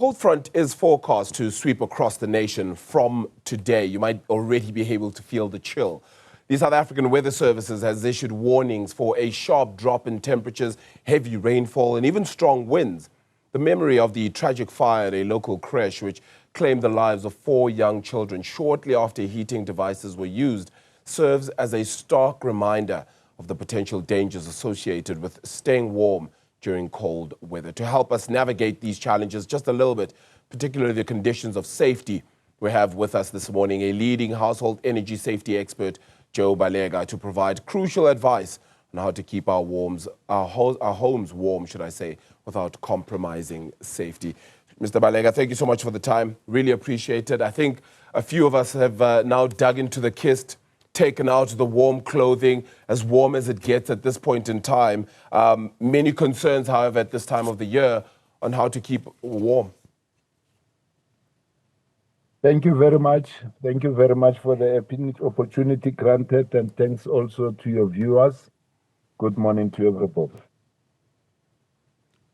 Cold front is forecast to sweep across the nation from today. You might already be able to feel the chill. The South African Weather Services has issued warnings for a sharp drop in temperatures, heavy rainfall, and even strong winds. The memory of the tragic fire at a local creche, which claimed the lives of 4 young children shortly after heating devices were used, serves as a stark reminder of the potential dangers associated with staying warm during cold weather. To help us navigate these challenges just a little bit, particularly the conditions of safety, we have with us this morning a leading household energy safety expert, Joe Baleka, to provide crucial advice on how to keep our homes warm, should I say, without compromising safety. Mr. Baleka, thank you so much for the time. Really appreciate it. I think a few of us have now dug into the kist, taken out the warm clothing, as warm as it gets at this point in time. Many concerns, however, at this time of the year on how to keep warm. Thank you very much. Thank you very much for the opportunity granted, and thanks also to your viewers. Good morning to everybody.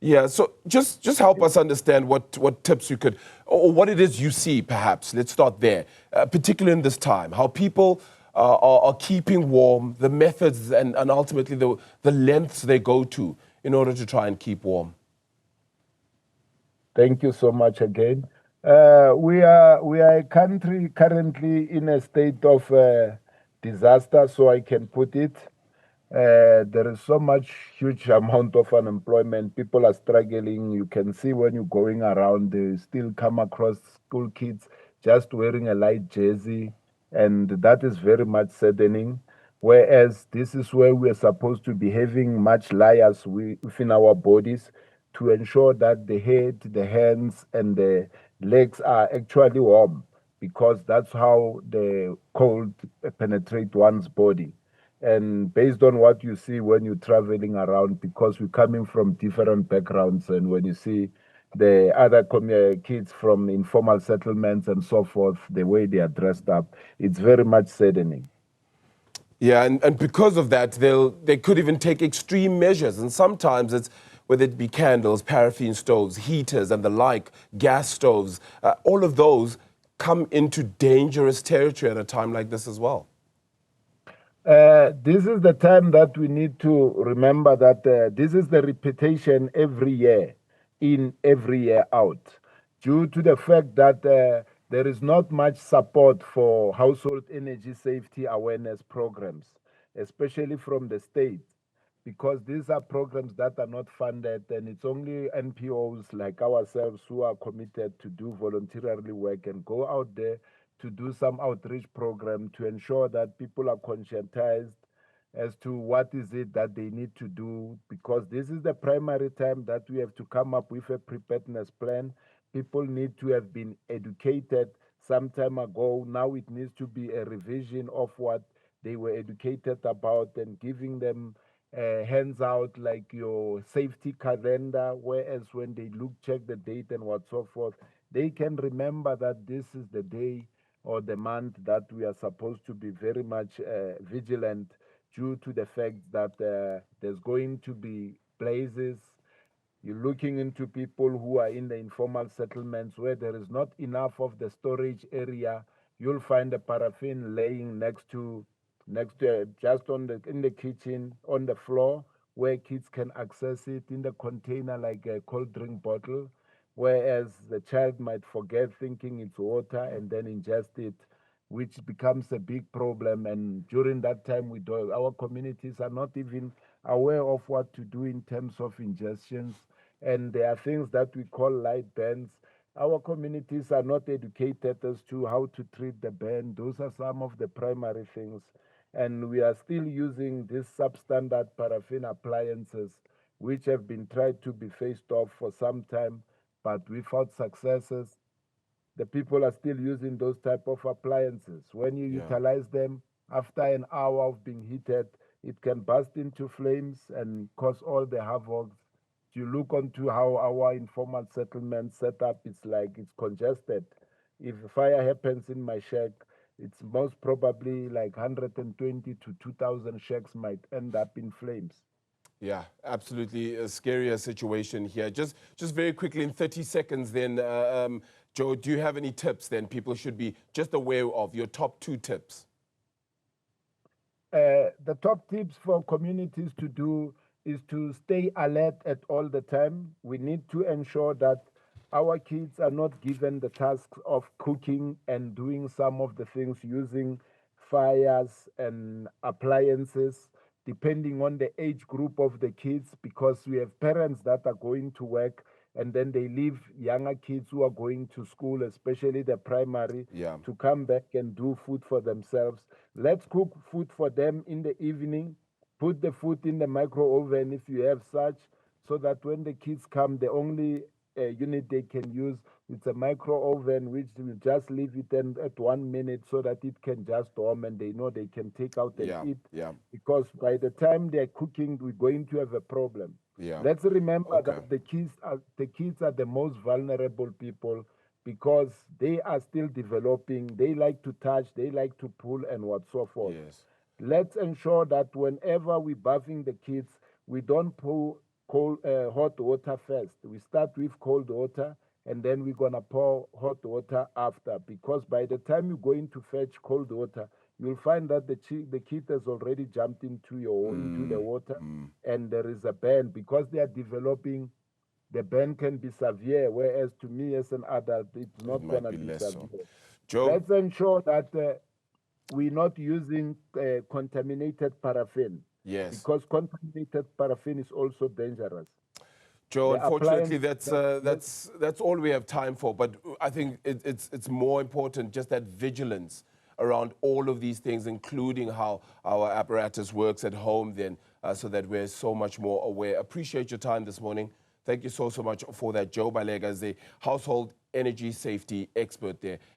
Yeah, so just help us understand what tips you could, or what it is you see, perhaps. Let's start there, particularly in this time, how people are keeping warm, the methods and ultimately the lengths they go to in order to try and keep warm. Thank you so much again. We are a country currently in a state of disaster, so I can put it. There is so much huge amount of unemployment. People are struggling. You can see when you're going around, they still come across school kids just wearing a light jersey, and that is very much saddening. Whereas this is where we are supposed to be having much layers within our bodies to ensure that the head, the hands, and the legs are actually warm, because that's how the cold penetrate one's body. And based on what you see when you're traveling around, because we're coming from different backgrounds, and when you see the other kids from informal settlements and so forth, the way they are dressed up, it's very much saddening. Yeah, and because of that, they could even take extreme measures. And sometimes it's, whether it be candles, paraffin stoves, heaters, and the like, gas stoves, all of those come into dangerous territory at a time like this as well. This is the time that we need to remember that this is the repetition every year in, every year out, due to the fact that there is not much support for household energy safety awareness programs, especially from the state, because these are programs that are not funded, and it's only NPOs like ourselves who are committed to do voluntarily work and go out there to do some outreach program to ensure that people are conscientized as to what is it that they need to do, because this is the primary time that we have to come up with a preparedness plan. People need to have been educated some time ago. Now it needs to be a revision of what they were educated about, and giving them hands out like your safety calendar, whereas when they check the date and what so forth, they can remember that this is the day or the month that we are supposed to be very much vigilant, due to the fact that there's going to be blazes. You're looking into people who are in the informal settlements where there is not enough of the storage area. You'll find the paraffin laying next to just on the in the kitchen, on the floor, where kids can access it, in the container like a cold drink bottle, whereas the child might forget, thinking it's water, and then ingest it, which becomes a big problem. And during that time, our communities are not even aware of what to do in terms of ingestions, and there are things that we call light burns. Our communities are not educated as to how to treat the burn. Those are some of the primary things. And we are still using these substandard paraffin appliances, which have been tried to be phased off for some time, but without successes. The people are still using those type of appliances. When you utilize them, after an hour of being heated, it can burst into flames and cause all the havoc. If you look onto how our informal settlement set up, it's like it's congested. If a fire happens in my shack, it's most probably like 120 to 2,000 shacks might end up in flames. Yeah, absolutely a scarier situation here. Just very quickly in 30 seconds then, Joe, do you have any tips then people should be just aware of, your top 2 tips? The top tips for communities to do is to stay alert at all the time. We need to ensure that our kids are not given the task of cooking and doing some of the things using fires and appliances, depending on the age group of the kids, because we have parents that are going to work and then they leave younger kids who are going to school, especially the primary, Yeah. to come back and do food for themselves. Let's cook food for them in the evening. Put the food in the micro oven if you have such, so that when the kids come, the only unit they can use it's a micro oven, which will just leave it in at 1 minute so that it can just warm and they know they can take out and Yeah, eat. yeah, Because by the time they're cooking, we're going to have a problem. yeah. Let's remember Okay. that the kids are the most vulnerable people because they are still developing. They like to touch, they like to pull, and what so forth. Yes. Let's ensure that whenever we're bathing the kids, we don't pour hot water first. We start with cold water and then we're gonna pour hot water after. Because by the time you're going to fetch cold water, you'll find that the kid has already jumped into the water, and there is a burn because they are developing. The burn can be severe, whereas to me as an adult, it's It not might gonna be be less so. severe. Joe? Let's ensure that we're not using contaminated paraffin Yes. because contaminated paraffin is also dangerous. Joe, The unfortunately, appliance that's that uh, that's that's all we have time for. But I think it's more important just that vigilance around all of these things, including how our apparatus works at home. Then, so that we're so much more aware. Appreciate your time this morning. Thank you so much for that. Joe Baleka is the household energy safety expert there.